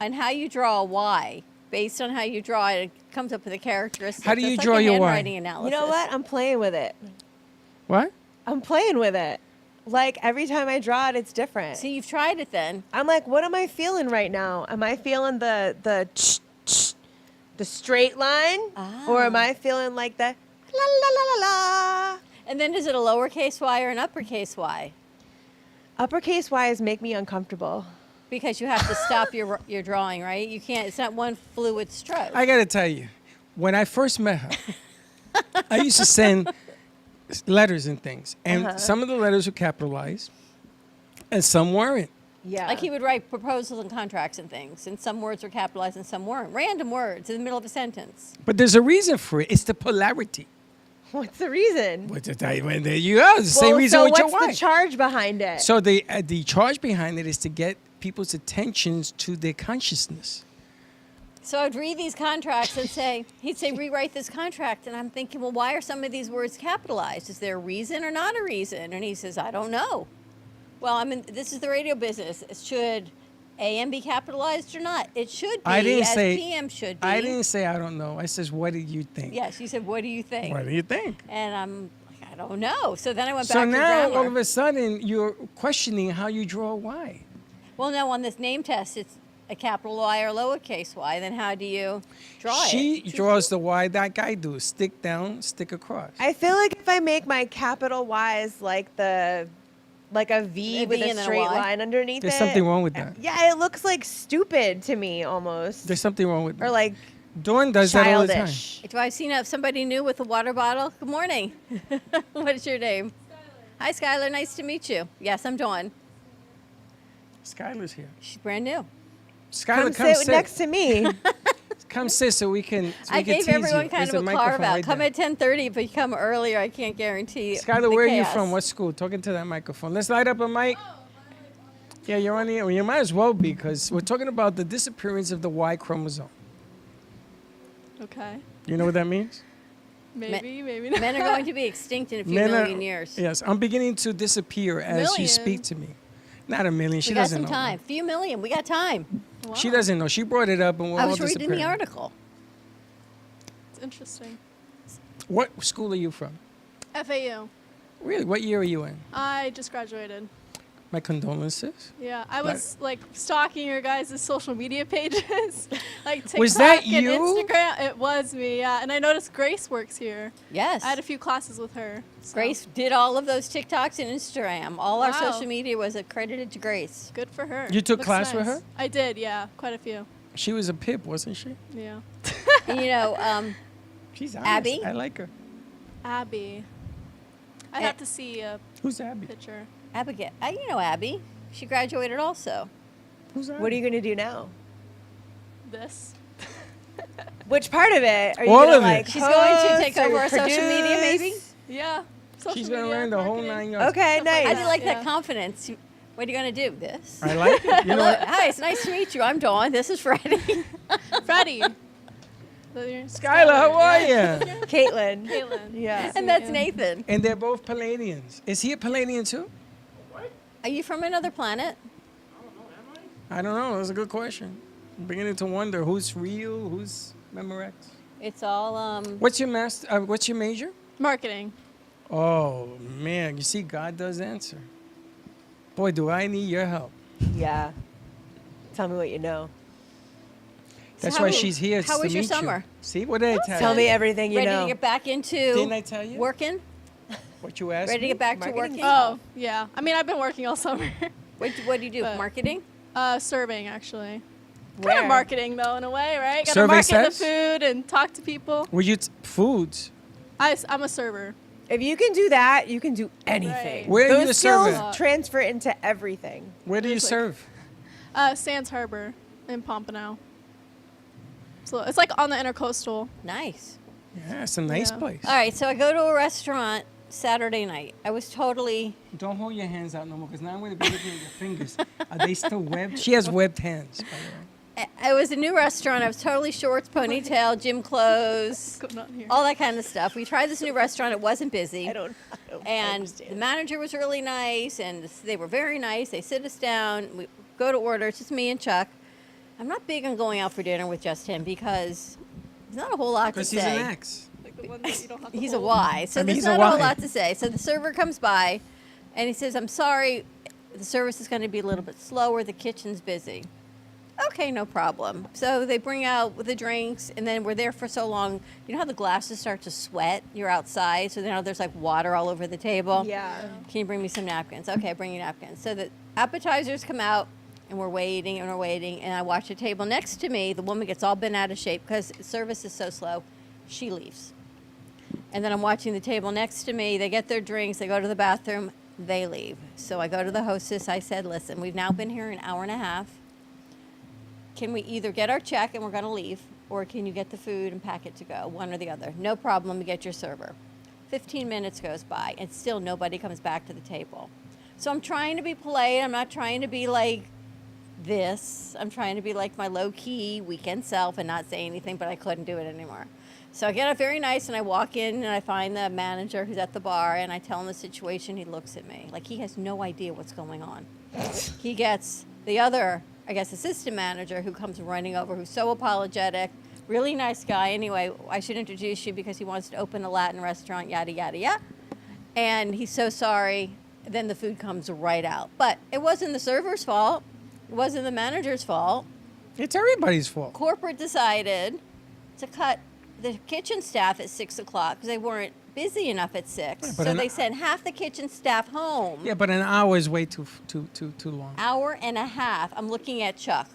And how you draw a Y. Based on how you draw it, it comes up with a characteristic. How do you It's draw like a your Y? handwriting analysis. You know what? I'm playing with it. What? I'm playing with it. Like every time I draw it, it's different. So you've tried it then. I'm like, what am I feeling right now? Am I feeling the straight line, or am I feeling like the la la la la la? And then is it a lowercase y or an uppercase Y? Uppercase Y's make me uncomfortable. Because you have to stop your drawing, right? You can't. It's not one fluid stroke. I got to tell you, when I first met her, I used to send letters and things. And some of the letters were capitalized, and some weren't. Yeah. Like he would write proposals and contracts and things, and some words were capitalized and some weren't. Random words in the middle of a sentence. But there's a reason for it. It's the polarity. What's the reason? What to tell you? Well, there you go. It's the same reason so with your what's the wife. charge behind it? So the charge behind it is to get people's attentions to their consciousness. So I'd read these contracts and he'd say, rewrite this contract. And I'm thinking, well, why are some of these words capitalized? Is there a reason or not a reason? And he says, I don't know. Well, I mean, this is the radio business. Should AM be capitalized or not? It should be, I didn't as say PM should be. I didn't say I don't know. I says, what do you think? Yes, you said, what do you think? What do you think? And I'm like, I don't know. So then I went So back to now grammar. all of a sudden you're questioning how you draw a Y. Well, no, on this name test, it's a capital Y or lowercase y. Then how do you draw She it? draws the Y that guy do. Stick down, stick across. I feel like if I make my capital Y's like a V A with V a and then a straight Y? line underneath There's it. something wrong with that. Yeah, it looks like stupid to me almost. There's something wrong with Or that. like Dawn does that all the time. childish. Do I see somebody new with a water bottle? Good morning. What is your name? Skylar. Hi, Skylar. Nice to meet you. Yes, I'm Dawn. Skylar's here. She's brand new. Skylar, Come sit next to me. Come sit so we can. I gave everyone kind There's of a microphone carve out. right Come there. at 10:30. If you come earlier, I can't guarantee. Skylar, the where are you chaos. from? What school? Talking to that microphone. Let's light up a mic. Yeah, you're on the air. Well, you might as well be because we're talking about the disappearance of the Y chromosome. Okay. You know what that means? Maybe, maybe not. Men are going to be extinct in a few Men are- million years. Yes, I'm beginning to disappear as you Million? speak to me. Not a million. She We got doesn't some know. time. Few million. We got time. She doesn't know. She brought it up and we're I all was reading the disappearing. article. interesting. What school are you from? FAU. Really? What year are you in? I just graduated. My condolences. Yeah, I was like stalking your guys' social media pages, like TikTok Was that and you? Instagram. It was me, yeah. And I noticed Grace works here. Yes. I had a few classes with her. So. Grace did all of those TikToks and Instagram. All our Wow. social media was accredited to Grace. Good for her. You took Looks class with nice. her? I did, yeah, quite a few. She was a pip, wasn't she? Yeah. And, you know, She's honest. Abby? I like her. Abby. I'd have to see a Who's Abby? picture. Abigail. You know Abby. She graduated also. Who's Abby? What are you going to do now? This. Which part of it? Are you All gonna, of it. like, She's going to host take or over our social produce? media, maybe? Yeah. Social She's going to media, learn the whole marketing. 9 yards. Okay, Stuff like nice. I do like that Yeah. confidence. What are you going to do? This? I like it. You know what? Hi, it's nice to meet you. I'm Dawn. This is Frreddy. Freddie. Skylar, how are you? Caitlin. Caitlin. Yeah. And that's Nathan. And they're both Palladians. Is he a Palladian too? Are you from another planet? I don't know. That's a good question. I'm beginning to wonder who's real, who's Memorex. It's all What's your What's your major? Marketing. Oh man, you see, God does answer. Boy, do I need your help. Yeah. Tell me what you know. That's how- why she's here. how to was your meet you. summer? See, what did I tell Tell you? me everything you ready know. to get back into Didn't I tell you? working? What you asked Ready to me? get back to Marketing working? Oh, yeah. I mean, I've been working all summer. What do you do? But- Marketing? Serving, actually. Kind Where? of marketing, though, in a way, right? Got to Serving market sex? the food and talk to people. Were you foods? I'm a server. If you can do that, you can do anything. Right. Where are Those you the skills server? transfer into everything. Where do you There's like- serve? Sands Harbor in Pompano. So it's like on the intercoastal. Nice. Yeah, it's a nice Yeah. place. All right, so I go to a restaurant Saturday night. I was totally Don't hold your hands out no more, because now I'm going to be looking at your fingers. Are they still webbed? She has webbed hands, by the way. it was a new restaurant. I was totally shorts, ponytail, gym clothes, Going on here. all that kind of stuff. We tried this new restaurant. It wasn't busy. I don't And understand. the manager was really nice, and they were very nice. They sit us down. We go to order. It's just me and Chuck. I'm not big on going out for dinner with just him because there's not a whole lot to Because say. he's an ex. Like the one that you don't have to He's a hold. Y, so I mean, there's he's a not a whole Y. lot to say. So the server comes by, and he says, "I'm sorry, the service is going to be a little bit slower. The kitchen's busy." Okay, no problem. So they bring out the drinks, and then we're there for so long. You know how the glasses start to sweat? You're outside, so now there's like water all over the table. Yeah. Can you bring me some napkins? Okay, bring you napkins. So the appetizers come out, and we're waiting, and I watch the table next to me. The woman gets all bent out of shape because service is so slow. She leaves. And then I'm watching the table next to me. They get their drinks. They go to the bathroom. They leave. So I go to the hostess. I said, "Listen, we've now been here an hour and a half. Can we either get our check and we're going to leave, or can you get the food and pack it to go? One or the other. No problem. We get your server." 15 minutes goes by, and still nobody comes back to the table. So I'm trying to be polite. I'm not trying to be like this. I'm trying to be like my low-key weekend self and not say anything, but I couldn't do it anymore. So I get up very nice, and I walk in, and I find the manager who's at the bar, and I tell him the situation. He looks at me like he has no idea what's going on. He gets the other, I guess, assistant manager who comes running over, who's so apologetic, really nice guy. Anyway, I should introduce you because he wants to open a Latin restaurant, yada, yada, yada. And he's so sorry. Then the food comes right out. But it wasn't the server's fault. It wasn't the manager's fault. It's everybody's fault. Corporate decided to cut the kitchen staff at 6 o'clock because they weren't busy enough at 6. Right, but So an- they sent half the kitchen staff home. Yeah, but an hour is way too long. Hour and a half. I'm looking at Chuck.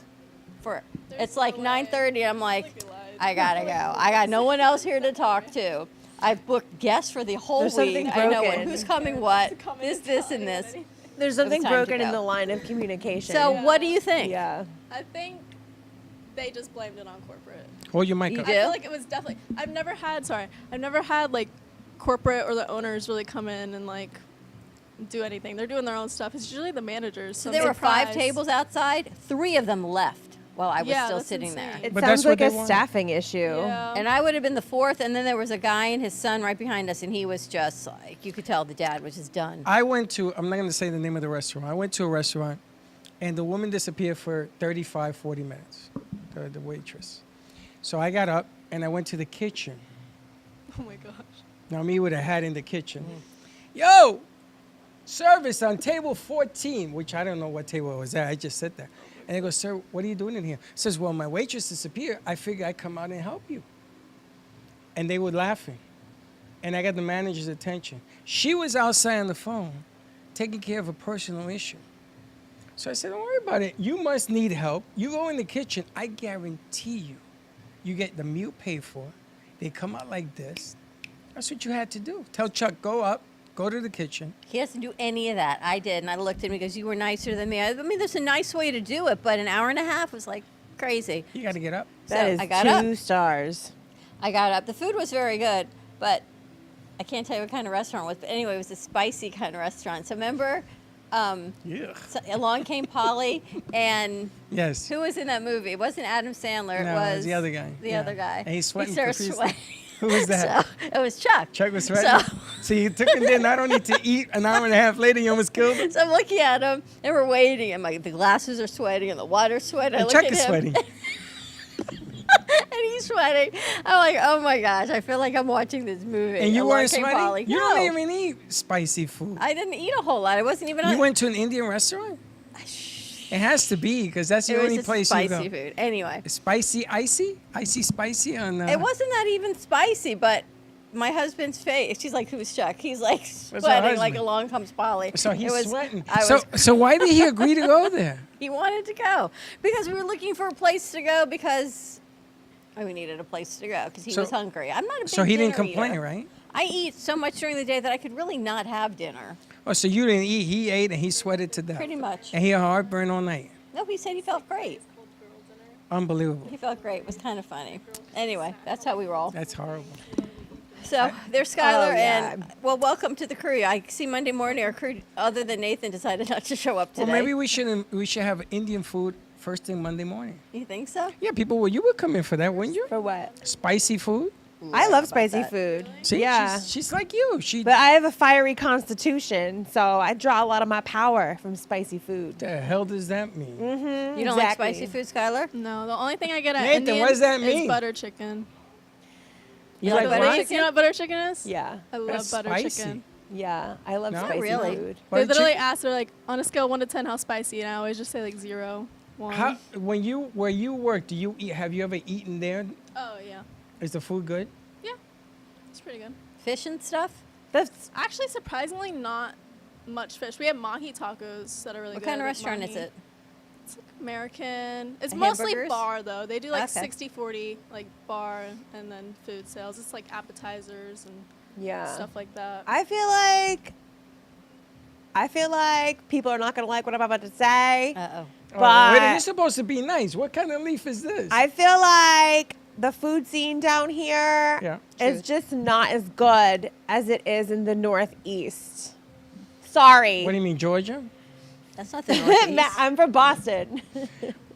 There's It's like no way. 9:30. I'm like, Like you lied. I gotta go. I got no one else here to talk to. I've booked guests for the whole There's week. something I know broken. who's coming, what, Come this, and this, tell and this. anybody. There's something time to broken in go. the line of communication. So what do you think? Yeah. I think they just blamed it on corporate. Hold your mic You up. do? I feel like it was definitely. I've never had like corporate or the owners really come in and like do anything. They're doing their own stuff. It's usually the managers. So I'm there were 5 surprised. tables outside. 3 of them left while I was Yeah, still that's sitting insane. there. It But sounds that's what like they a want. staffing issue. Yeah. And I would have been the 4th, and then there was a guy and his son right behind us, and he was just like, you could tell the dad was just done. I'm not going to say the name of the restaurant. I went to a restaurant, and the woman disappeared for 35, 40 minutes, the waitress. So I got up, and I went to the kitchen, Oh my gosh. Now me with a hat in the kitchen. Yo, service on table 14, which I don't know what table it was at. I just sit there. And they go, sir, what are you doing in here? Says, well, my waitress disappeared. I figured I'd come out and help you. And they were laughing. And I got the manager's attention. She was outside on the phone taking care of a personal issue. So I said, don't worry about it. You must need help. You go in the kitchen. I guarantee you get the meal paid for. They come out like this. That's what you had to do. Tell Chuck, go up, go to the kitchen. He doesn't do any of that. I did, and I looked at him because you were nicer than me. I mean, there's a nice way to do it, but an hour and a half was like crazy. You got to get up. That is I got 2 up. stars. I got up. The food was very good, but I can't tell you what kind of restaurant it was. But anyway, it was a spicy kind of restaurant. So remember, Yeah. so along came Polly, and Yes. who was in that movie? It wasn't Adam Sandler. No, it it was was the other guy. The Yeah. other guy. And he's sweating He started profusely. sweating. Who was that? So it was Chuck. Chuck was sweating. So, So you took him there not only to eat, an hour and a half later, you almost killed him. so I'm looking at him, and we're waiting, and the glasses are sweating, and the water's sweating. I And look Chuck at is him, sweating. and he's sweating. I'm like, oh my gosh, I feel like I'm watching this movie. And you Along weren't came sweating? Polly. You No. don't even eat spicy food. I didn't eat a whole lot. I wasn't even You on. went to an Indian restaurant? It has to be, because that's the It was only just place you go. spicy food. Anyway, Spicy, icy? Icy, spicy on it wasn't that even spicy, but my husband's face, she's like, who's Chuck? He's like her sweating like husband? along comes Polly. So he's It was- sweating. I So, was, so why did he agree to go there? he wanted to go because we were looking for a place to go because we needed a place to go because he So- was hungry. I'm not a big So he didn't dinner complain, eater. right? I eat so much during the day that I could really not have dinner. Oh, so you didn't eat. He ate and he sweated to death. Pretty much. And he had heartburn all night. No, he said he felt great. Unbelievable. He felt great. It was kind of funny. Anyway, that's how we roll. That's horrible. So there's Skylar, Oh, yeah. and well, welcome to the crew. I see Monday morning our crew, other than Nathan, decided not to show up today. Well, maybe we should have Indian food first thing Monday morning. You think so? Yeah, you would come in for that, wouldn't you? For what? Spicy food. I love about spicy that. food. See, yeah. she's like you. But I have a fiery constitution, so I draw a lot of my power from spicy food. the hell does that mean? You don't like spicy food, Skylar? No, the only thing I get at Nathan, Indian what does that mean? is butter chicken. You like butter what? chicken? You know what butter chicken is? Yeah. I love That's butter spicy. chicken. Yeah. I love No? spicy Really? food. They Butter literally chicken? ask, they're like, on a scale of 1 to 10, how spicy? And I always just say like 0, 1. Where you work, do you eat? Have you ever eaten there? Oh, yeah. Is the food good? Yeah. It's pretty good. Fish and stuff? That's Actually, surprisingly, not much fish. We have mahi tacos that are really What good. kind of like restaurant is mahi. it? It's like American. It's The mostly hamburgers? bar, though. They do like Okay. 60-40, like bar and then food sales. It's like appetizers and yeah. stuff like that. I feel like people are not going to like what I'm about to say. Uh-oh. Oh, wait, But- you're supposed to be nice. What kind of leaf is this? I feel like the food scene down here Yeah. is just not as good as it is in the Northeast. Sorry. What do you mean, Georgia? That's not the Northeast. I'm from Boston.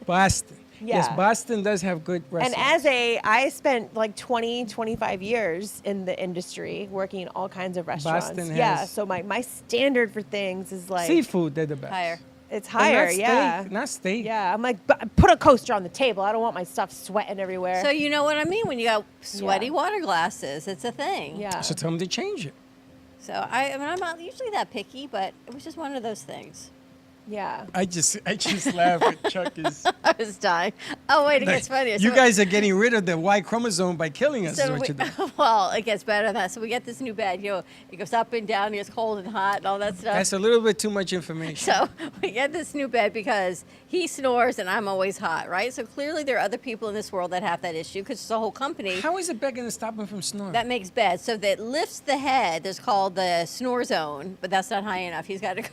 Boston. Yes, Yeah. Boston does have good And restaurants. I spent like 20, 25 years in the industry working in all kinds of restaurants. Boston yeah, has- so my standard for things is like Seafood, they're the best. Higher. it's But not higher, steak, yeah. Not steak. Yeah, I'm like, put a coaster on the table. I don't want my stuff sweating everywhere. So you know what I mean when you got sweaty Yeah. water glasses. It's a thing. yeah. So tell them to change it. So I mean, I'm not usually that picky, but it was just one of those things. Yeah. I just laugh at Chuck is. I was dying. Oh wait, it gets funnier. You So- guys are getting rid of the Y chromosome by killing us. is So what you're doing. well, it gets better than that. So we get this new bed. You know, it goes up and down. It gets cold and hot and all that stuff. That's a little bit too much information. So we get this new bed because he snores and I'm always hot, right? So clearly there are other people in this world that have that issue because it's a whole company How is it bed going to stop him from snoring? that makes beds. So that lifts the head. There's called the snore zone, but that's not high enough. He's got to go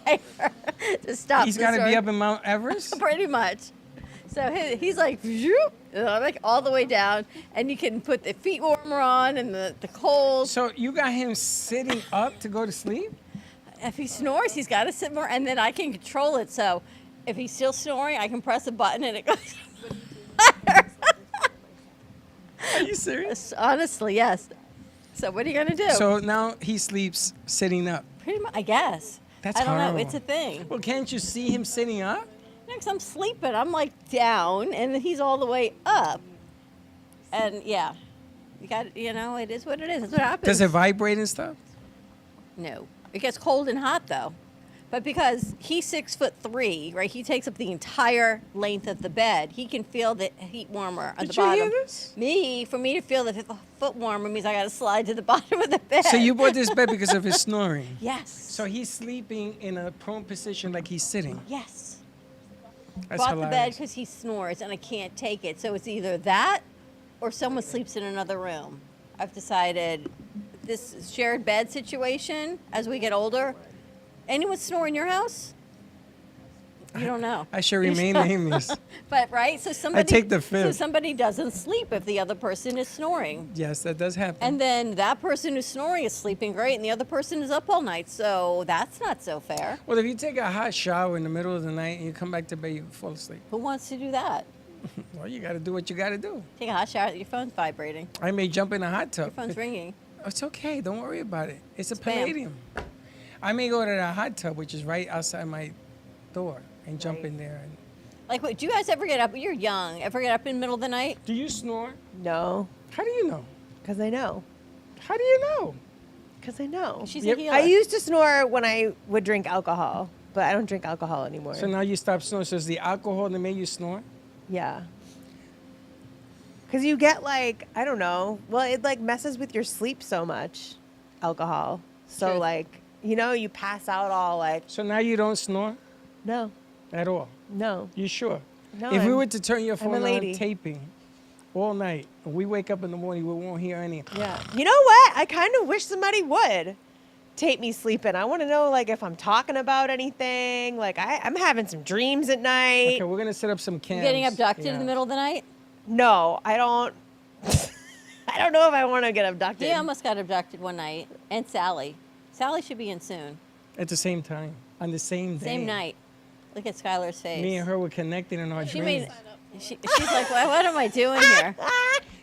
higher to stop. He's the got to be snore. up in Mount Everest? Pretty much. So he's like, "Zoop," and I'm like all the way down, and you can put the feet warmer on and the cold. So you got him sitting up to go to sleep? If he snores, he's got to sit more, and then I can control it. So if he's still snoring, I can press a button and it goes. Are you serious? Honestly, yes. So what are you gonna do? So now he sleeps sitting up. Pretty much, I guess. That's I don't horrible. know. It's a thing. Well, can't you see him sitting up? Next, I'm sleeping. I'm like down, and then he's all the way up. And yeah. You got, it is what it is. That's what happens. Does it vibrate and stuff? No. It gets cold and hot, though. But because he's 6'3", right? He takes up the entire length of the bed. He can feel the heat warmer on the Did you bottom. hear this? For me to feel the foot warmer means I got to slide to the bottom of the bed. So you bought this bed because of his snoring? Yes. So he's sleeping in a prone position like he's sitting? Yes. That's Bought the bed hilarious. because he snores and I can't take it. So it's either that or someone sleeps in another room. I've decided this shared bed situation as we get older. Anyone snore in your house? You don't know. I should remain nameless. But right, so somebody take the fifth. So somebody doesn't sleep if the other person is snoring. Yes, that does happen. And then that person who's snoring is sleeping great and the other person is up all night. So that's not so fair. Well, if you take a hot shower in the middle of the night and you come back to bed, you fall asleep. Who wants to do that? Well, you got to do what you got to do. Take a hot shower, your phone's vibrating. I may jump in a hot tub. Your phone's ringing. It's okay. Don't worry about it. It's a Spam. palladium. I may go to the hot tub, which is right outside my door, and jump in there. And Like, what, do you guys ever get up? You're young. Ever get up in the middle of the night? do you snore? No, How do you know? because I know. How do you know? Because I know. She's Yep. a healer. I used to snore when I would drink alcohol, but I don't drink alcohol anymore. So now you stop snoring. So it's the alcohol that made you snore? Yeah. Because you get like, I don't know. Well, it like messes with your sleep so much, alcohol. So True. like, you pass out all like, So now you don't snore no, at all? no. You sure? No, If we I'm- were to turn your I'm a phone on lady. taping all night, and we wake up in the morning, we won't hear any. Yeah. You know what? I kind of wish somebody would tape me sleeping. I want to know like if I'm talking about anything. Like I'm having some dreams at night. Okay, we're going to set up some cams. You getting abducted in Yeah. the middle of the night? No, I don't. I don't know if I want to get abducted. He almost got abducted one night. And Sally. Sally should be in soon. At the same time, on the same day. Same night. Look at Skylar's face. Me and her were connecting in our She dreams. she's like, what am I doing here?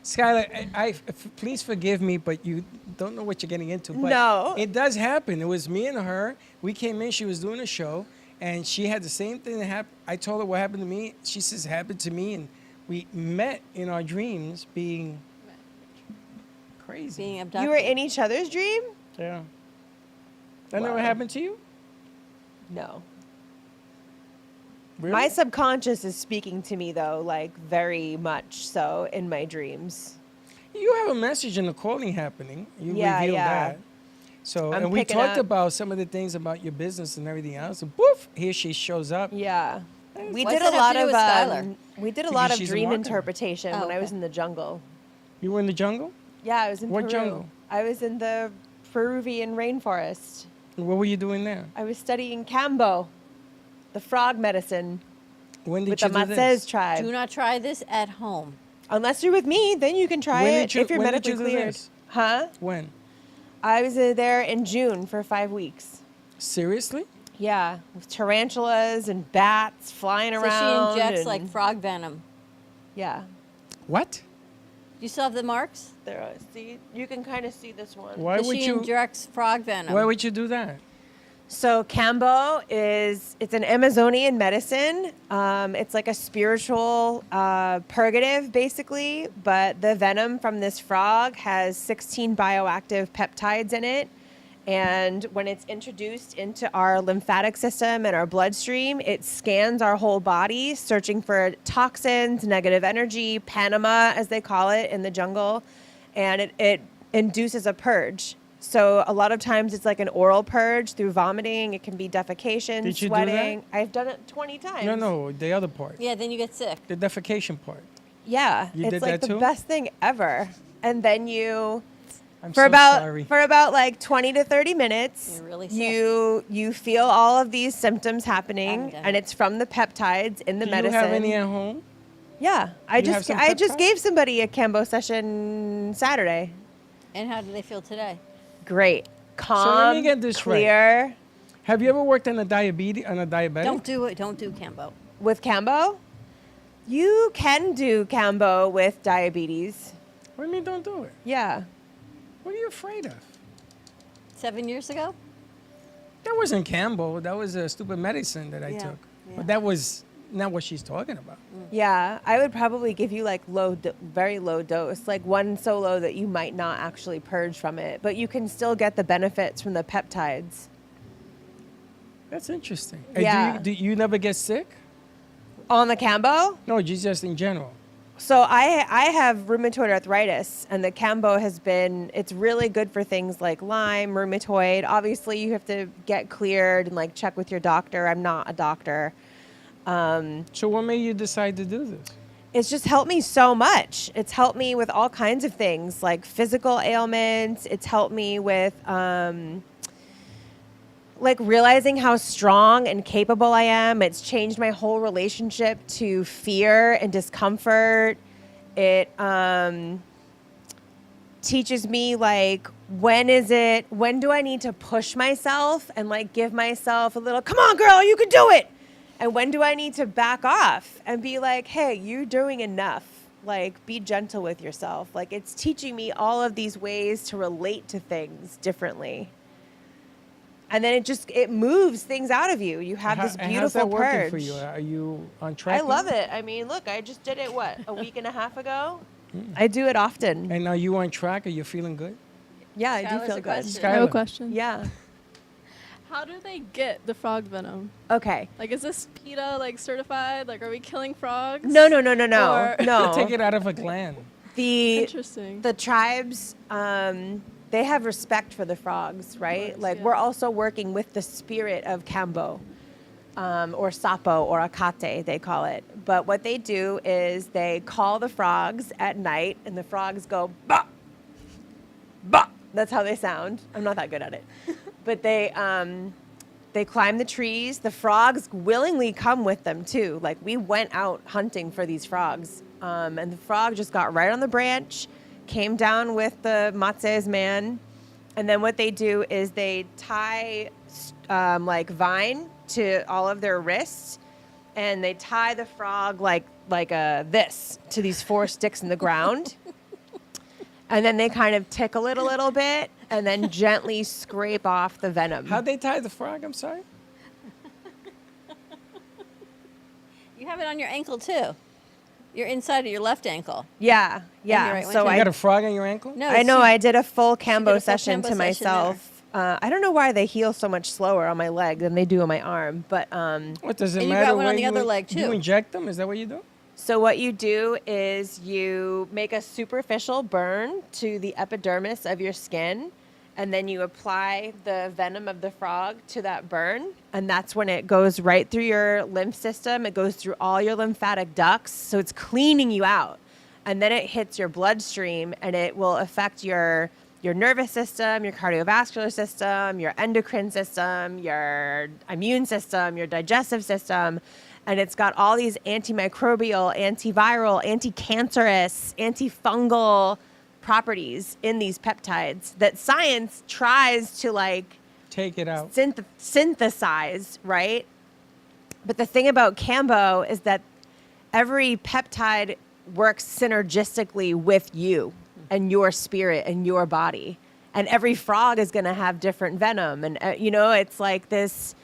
Skylar, please forgive me, but you don't know what you're getting into. But No. it does happen. It was me and her. We came in. She was doing a show, and she had the same thing that happened. I told her what happened to me. She says, happened to me, and we met in our dreams being crazy. Being abducted. You were in each other's dream? Yeah. That never Wow. happened to you? No. Really? My subconscious is speaking to me though, like very much so in my dreams. You have a message in the calling happening. You Yeah, revealed yeah. that. So, I'm and we picking talked up. about some of the things about your business and everything else. And poof, here she shows up. Yeah. We What's did a that have lot to do of with Skylar? we did a Because lot of she's a dream marketer. interpretation Oh, when I okay. was in the jungle. You were in the jungle? Yeah, I was in What Peru. jungle? I was in the Peruvian rainforest. What were you doing there? I was studying Cambo, the frog medicine When did with you the do Matsez this? tribe. Do not try this at home. Unless you're with me, then you can try When it did you- if you're when did medically you do cleared. this? Huh? When? I was there in June for 5 weeks. Seriously? Yeah, with tarantulas and bats flying So around. she injects and- like frog venom. Yeah. What? You still have the marks? There, see, you can kind of see this one. Why So would she you? injects frog venom. Why would you do that? So Cambo it's an Amazonian medicine. It's like a spiritual purgative, basically. But the venom from this frog has 16 bioactive peptides in it. And when it's introduced into our lymphatic system and our bloodstream, it scans our whole body, searching for toxins, negative energy, Panama, as they call it in the jungle. And it induces a purge. So a lot of times it's like an oral purge through vomiting. It can be defecation, Did you do sweating. that? I've done it 20 times. No, the other part. Yeah, then you get sick. The defecation part. Yeah, You it's did like that the too? best thing ever. And then you I'm for so about sorry. for about like 20 to 30 minutes, You're really sick. you feel all of these symptoms Haven't happening, done and it. it's from the peptides in the Do medicine. you have any at home? Yeah, I You have just some I just peptides? gave somebody a Cambo session Saturday. And how do they feel today? Great, calm, let me get this right. clear. Have you ever worked on a diabetic? Don't do it. Don't do Cambo. With Cambo, you can do Cambo with diabetes. What do you mean don't do it? Yeah. What are you afraid of? 7 years ago? That wasn't Campbell. That was a stupid medicine that I Yeah, took. yeah. But that was not what she's talking about. Yeah, I would probably give you like very low dose, like one so low that you might not actually purge from it, but you can still get the benefits from the peptides. That's interesting. Yeah. Do you never get sick? On the Cambo? No, just in general. So I have rheumatoid arthritis, and the Cambo it's really good for things like Lyme, rheumatoid. Obviously, you have to get cleared and like check with your doctor. I'm not a doctor. So what made you decide to do this? It's just helped me so much. It's helped me with all kinds of things, like physical ailments. It's helped me with like realizing how strong and capable I am. It's changed my whole relationship to fear and discomfort. It teaches me like when do I need to push myself and like give myself a little, come on girl, you can do it. And when do I need to back off and be like, hey, you're doing enough. Like, be gentle with yourself. Like, it's teaching me all of these ways to relate to things differently. And then it moves things out of you. You have this beautiful how's that purge. working for you? Are you on track? I love it. I mean, look, I just did it, a week and a half ago? I do it often. And are you on track? Are you feeling good? Yeah, I do Skylar's feel a good. question. I have a question. Yeah. How do they get the frog venom? Okay. Like, is this PETA like certified? Like, are we killing frogs? No. Or- No. Take it out of a gland. Interesting. The tribes, they have respect for the frogs, right? course, Like, yeah. we're also working with the spirit of Cambo, or Sapo, or Akate, they call it. But what they do is they call the frogs at night, and the frogs go, bah, bah. That's how they sound. I'm not that good at it. But they climb the trees. The frogs willingly come with them, too. Like, we went out hunting for these frogs. And the frog just got right on the branch, came down with the Matses man. And then what they do is they tie, like, vine to all of their wrists. And they tie the frog like this to these 4 sticks in the ground. And then they kind of tickle it a little bit and then gently scrape off the venom. How'd they tie the frog? I'm sorry. You have it on your ankle too. You're inside of your left ankle. Yeah. your right one So too. You got a frog on your ankle? No, I know I did a full did a Cambo full session Cambo to session myself. I don't know why they heal so much slower on my leg than they do on my arm, but What does it And you matter? got one on where the you other leg, You too. inject them? Is that what you do? so what you do is you make a superficial burn to the epidermis of your skin, and then you apply the venom of the frog to that burn, and that's when it goes right through your lymph system. It goes through all your lymphatic ducts, so it's cleaning you out. And then it hits your bloodstream, and it will affect your nervous system, your cardiovascular system, your endocrine system, your immune system, your digestive system. And it's got all these antimicrobial, antiviral, anti-cancerous, antifungal properties in these peptides that science tries to like Take it out. synthesize, right? But the thing about Cambo is that every peptide works synergistically with you and your spirit and your body. And every frog is going to have different venom. And, it's like this,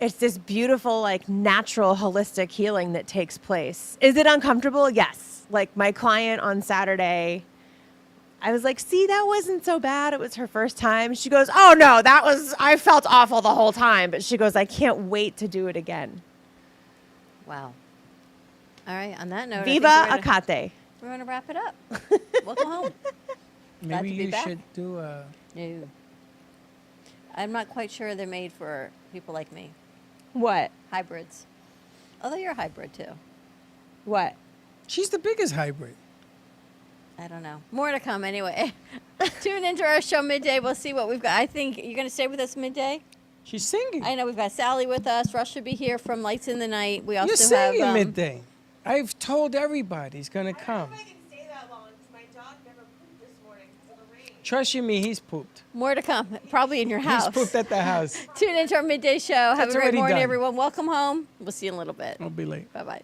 it's this beautiful, like natural, holistic healing that takes place. Is it uncomfortable? Yes. Like my client on Saturday, I was like, see, that wasn't so bad. It was her first time. She goes, oh no, I felt awful the whole time. But she goes, I can't wait to do it again. Wow. All right. On that note, Viva I think Akate. we're gonna wrap it up. Welcome home. Glad Maybe to be you back. should do a. No. I'm not quite sure they're made for people like me. What? Hybrids. Although you're a hybrid too. What? She's the biggest hybrid. I don't know. More to come anyway. Tune into our show midday. We'll see what we've got. I think you're going to stay with us midday. She's singing. I know we've got Sally with us. Russ should be here from Lights in the Night. We also You're have singing midday. I've told everybody he's going to come. can stay that long because my dog never pooped this morning because of the rain. Trust you me, he's pooped. more to come. Probably in your house. He's pooped at the house. Tune into our midday show. Have That's a great already morning, done. everyone. Welcome home. We'll see you in a little bit. I'll be late. Bye bye.